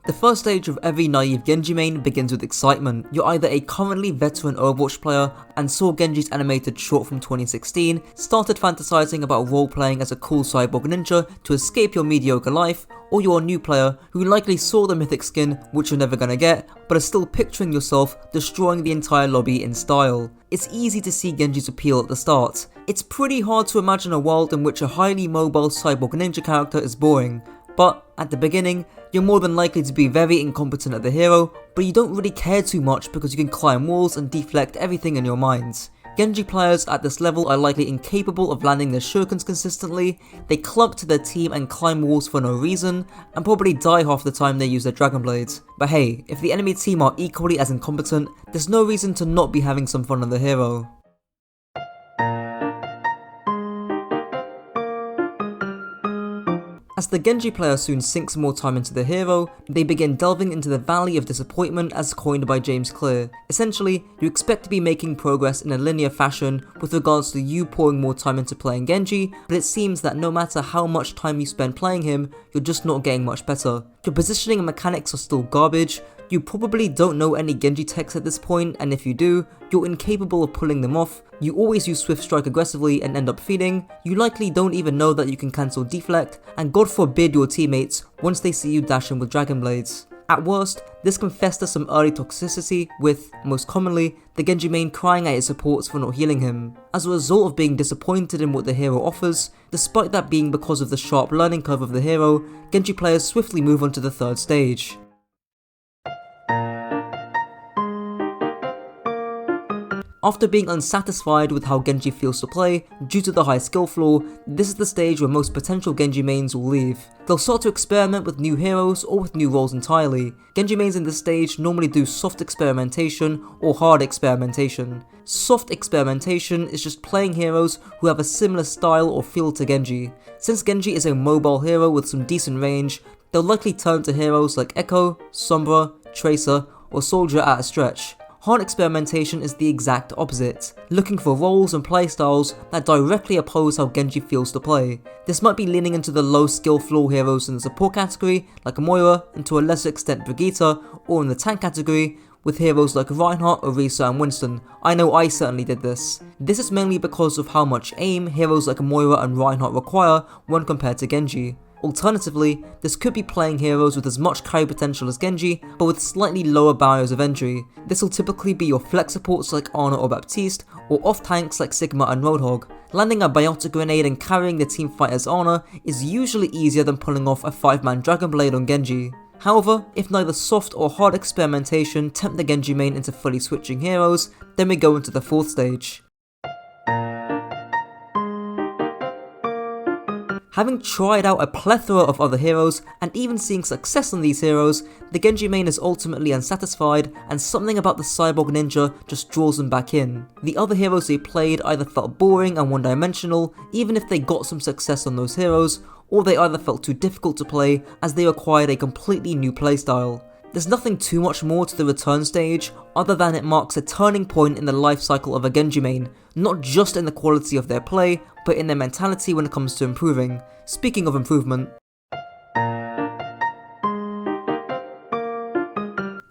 The first stage of every naive Genji main begins with excitement. You're either a currently veteran Overwatch player and saw Genji's animated short from 2016, started fantasizing about role-playing as a cool cyborg ninja to escape your mediocre life, or you're a new player who likely saw the mythic skin, which you're never gonna get, but are still picturing yourself destroying the entire lobby in style. It's easy to see Genji's appeal at the start. It's pretty hard to imagine a world in which a highly mobile cyborg ninja character is boring. But at the beginning, you're more than likely to be very incompetent at the hero, but you don't really care too much because you can climb walls and deflect everything in your minds. Genji players at this level are likely incapable of landing their shurikens consistently, they clump to their team and climb walls for no reason, and probably die half the time they use their dragon blades. But hey, if the enemy team are equally as incompetent, there's no reason to not be having some fun on the hero. As the Genji player soon sinks more time into the hero, they begin delving into the valley of disappointment as coined by James Clear. Essentially, you expect to be making progress in a linear fashion with regards to you pouring more time into playing Genji, but it seems that no matter how much time you spend playing him, you're just not getting much better. Your positioning and mechanics are still garbage, you probably don't know any Genji techs at this point, and if you do, you're incapable of pulling them off, you always use Swift Strike aggressively and end up feeding, you likely don't even know that you can cancel deflect, and God forbid your teammates once they see you dash in with Dragon Blades. At worst, this can fester some early toxicity with, most commonly, the Genji main crying at his supports for not healing him. As a result of being disappointed in what the hero offers, despite that being because of the sharp learning curve of the hero, Genji players swiftly move on to the third stage. After being unsatisfied with how Genji feels to play, due to the high skill floor, this is the stage where most potential Genji mains will leave. They'll start to experiment with new heroes or with new roles entirely. Genji mains in this stage normally do soft experimentation or hard experimentation. Soft experimentation is just playing heroes who have a similar style or feel to Genji. Since Genji is a mobile hero with some decent range, they'll likely turn to heroes like Echo, Sombra, Tracer, or Soldier at a stretch. Hard experimentation is the exact opposite, looking for roles and playstyles that directly oppose how Genji feels to play. This might be leaning into the low skill floor heroes in the support category like Moira, and to a lesser extent Brigitte, or in the tank category with heroes like Reinhardt, Orisa and Winston. I know I certainly did this. This is mainly because of how much aim heroes like Moira and Reinhardt require when compared to Genji. Alternatively, this could be playing heroes with as much carry potential as Genji, but with slightly lower barriers of entry. This will typically be your flex supports like Ana or Baptiste, or off tanks like Sigma and Roadhog. Landing a biotic grenade and carrying the team fight as Ana is usually easier than pulling off a 5-man Dragon Blade on Genji. However, if neither soft or hard experimentation tempt the Genji main into fully switching heroes, then we go into the fourth stage. Having tried out a plethora of other heroes, and even seeing success on these heroes, the Genji main is ultimately unsatisfied, and something about the cyborg ninja just draws them back in. The other heroes they played either felt boring and one-dimensional, even if they got some success on those heroes, or they either felt too difficult to play as they required a completely new playstyle. There's nothing too much more to the return stage, other than it marks a turning point in the life cycle of a Genji main, not just in the quality of their play, but in their mentality when it comes to improving. Speaking of improvement,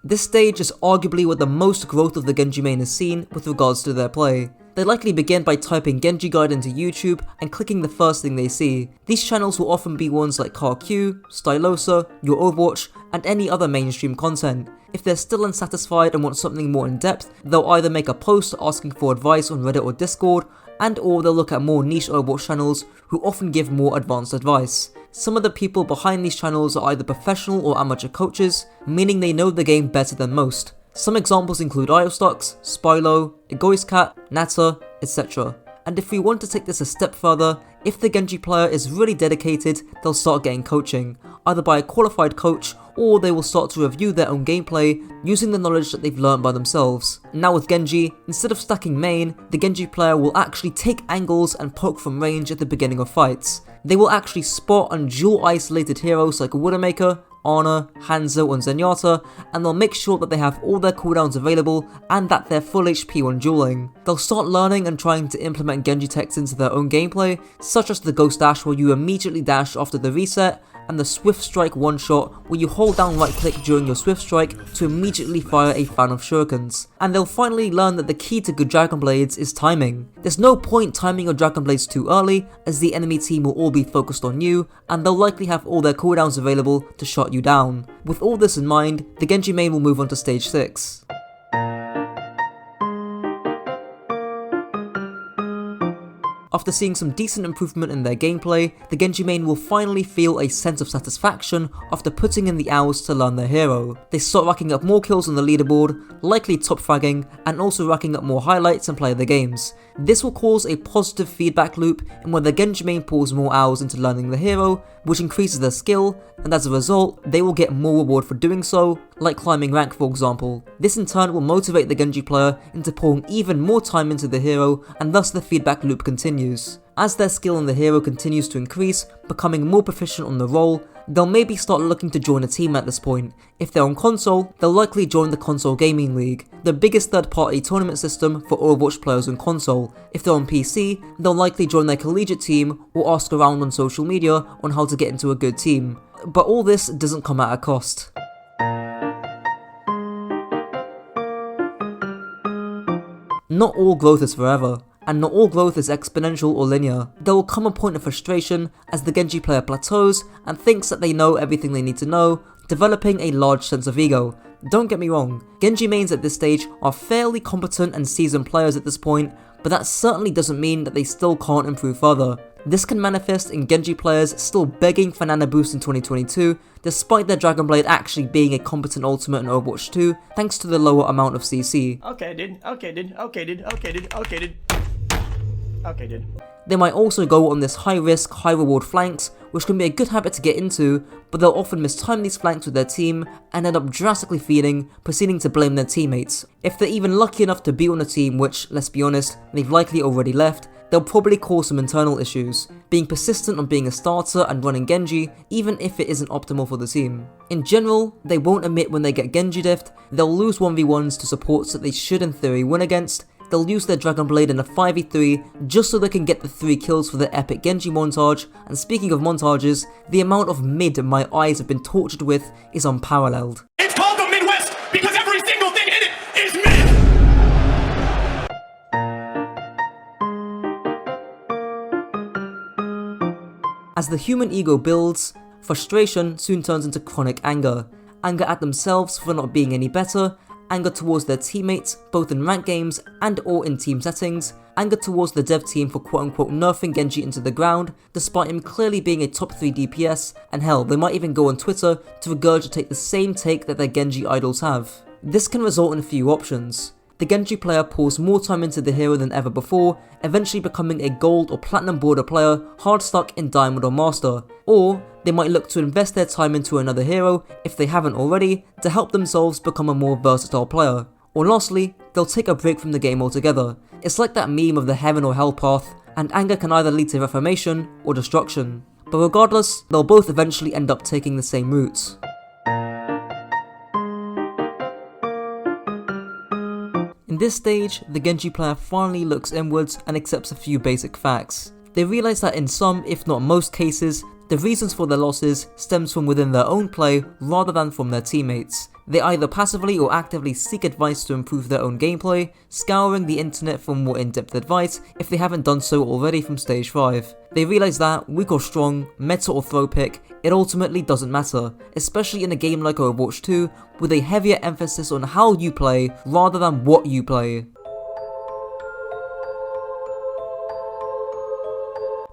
this stage is arguably where the most growth of the Genji main is seen with regards to their play. They likely begin by typing Genji guide into YouTube and clicking the first thing they see. These channels will often be ones like CarQ, Stylosa, Your Overwatch, and any other mainstream content. If they're still unsatisfied and want something more in depth, they'll either make a post asking for advice on Reddit or Discord, or they'll look at more niche Overwatch channels who often give more advanced advice. Some of the people behind these channels are either professional or amateur coaches, meaning they know the game better than most. Some examples include Iostux, Spylo, Egoistcat, Nata, etc. And if we want to take this a step further, if the Genji player is really dedicated, they'll start getting coaching, either by a qualified coach, or they will start to review their own gameplay using the knowledge that they've learned by themselves. Now with Genji, instead of stacking main, the Genji player will actually take angles and poke from range at the beginning of fights. They will actually spot and dual isolated heroes like Widowmaker, Ana, Hanzo and Zenyatta, and they'll make sure that they have all their cooldowns available and that they're full HP when dueling. They'll start learning and trying to implement Genji techs into their own gameplay, such as the Ghost Dash where you immediately dash after the reset, and the Swift Strike one-shot where you hold down right click during your Swift Strike to immediately fire a fan of shurikens. And they'll finally learn that the key to good Dragon Blades is timing. There's no point timing your Dragon Blades too early, as the enemy team will all be focused on you, and they'll likely have all their cooldowns available to shut you down. With all this in mind, the Genji main will move on to stage 6. After seeing some decent improvement in their gameplay, the Genji main will finally feel a sense of satisfaction after putting in the hours to learn their hero. They start racking up more kills on the leaderboard, likely top fragging, and also racking up more highlights and play the games. This will cause a positive feedback loop in where the Genji main pours more hours into learning the hero, which increases their skill, and as a result, they will get more reward for doing so, like climbing rank for example. This in turn will motivate the Genji player into pouring even more time into the hero, and thus the feedback loop continues. As their skill in the hero continues to increase, becoming more proficient on the role, they'll maybe start looking to join a team at this point. If they're on console, they'll likely join the Console Gaming League, the biggest third-party tournament system for Overwatch players on console. If they're on PC, they'll likely join their collegiate team or ask around on social media on how to get into a good team. But all this doesn't come at a cost. Not all growth is forever, and not all growth is exponential or linear. There will come a point of frustration as the Genji player plateaus and thinks that they know everything they need to know, developing a large sense of ego. Don't get me wrong, Genji mains at this stage are fairly competent and seasoned players at this point, but that certainly doesn't mean that they still can't improve further. This can manifest in Genji players still begging for Nana Boost in 2022, despite their Dragon Blade actually being a competent ultimate in Overwatch 2, thanks to the lower amount of CC. They might also go on this high risk, high reward flanks, which can be a good habit to get into, but they'll often mistime these flanks with their team and end up drastically feeding, proceeding to blame their teammates. If they're even lucky enough to be on a team which, let's be honest, they've likely already left, they'll probably cause some internal issues, being persistent on being a starter and running Genji, even if it isn't optimal for the team. In general, they won't admit when they get Genji diffed, they'll lose 1v1s to supports that they should in theory win against, they'll use their Dragon Blade in a 5v3 just so they can get the 3 kills for their epic Genji montage, and speaking of montages, the amount of mid my eyes have been tortured with is unparalleled. It's called the Midwest because every single thing in it is mid! As the human ego builds, frustration soon turns into chronic anger. Anger at themselves for not being any better, anger towards their teammates, both in ranked games and or in team settings, anger towards the dev team for quote-unquote nerfing Genji into the ground, despite him clearly being a top 3 DPS, and hell, they might even go on Twitter to regurgitate the same take that their Genji idols have. This can result in a few options. The Genji player pours more time into the hero than ever before, eventually becoming a gold or platinum border player hard stuck in diamond or master, or they might look to invest their time into another hero, if they haven't already, to help themselves become a more versatile player. Or lastly, they'll take a break from the game altogether. It's like that meme of the heaven or hell path, and anger can either lead to reformation or destruction. But regardless, they'll both eventually end up taking the same route. In this stage, the Genji player finally looks inwards and accepts a few basic facts. They realise that in some, if not most cases, the reasons for their losses stems from within their own play rather than from their teammates. They either passively or actively seek advice to improve their own gameplay, scouring the internet for more in-depth advice if they haven't done so already from stage 5. They realise that, weak or strong, meta or throw pick, it ultimately doesn't matter, especially in a game like Overwatch 2 with a heavier emphasis on how you play rather than what you play.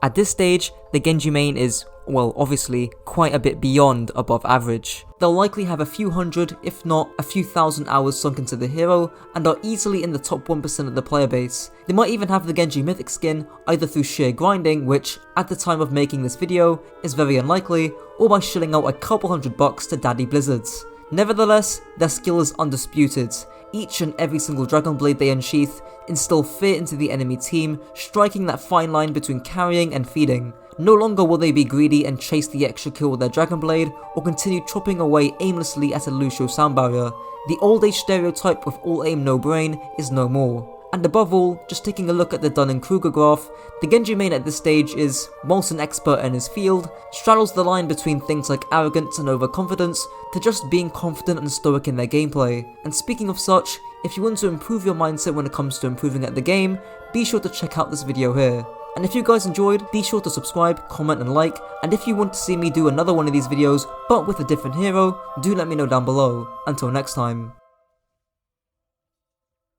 At this stage, the Genji main is, well, obviously, quite a bit beyond above average. They'll likely have a few hundred, if not a few thousand hours sunk into the hero, and are easily in the top 1% of the player base. They might even have the Genji mythic skin, either through sheer grinding, which, at the time of making this video, is very unlikely, or by shelling out a couple $100 to Daddy Blizzards. Nevertheless, their skill is undisputed. Each and every single Dragon Blade they unsheath instill fear into the enemy team, striking that fine line between carrying and feeding. No longer will they be greedy and chase the extra kill with their Dragon Blade, or continue chopping away aimlessly at a Lucio sound barrier. The old age stereotype with all aim no brain is no more. And above all, just taking a look at the Dunning-Kruger graph, the Genji main at this stage is, whilst an expert in his field, straddles the line between things like arrogance and overconfidence to just being confident and stoic in their gameplay. And speaking of such, if you want to improve your mindset when it comes to improving at the game, be sure to check out this video here. And if you guys enjoyed, be sure to subscribe, comment and like, and if you want to see me do another one of these videos but with a different hero, do let me know down below. Until next time.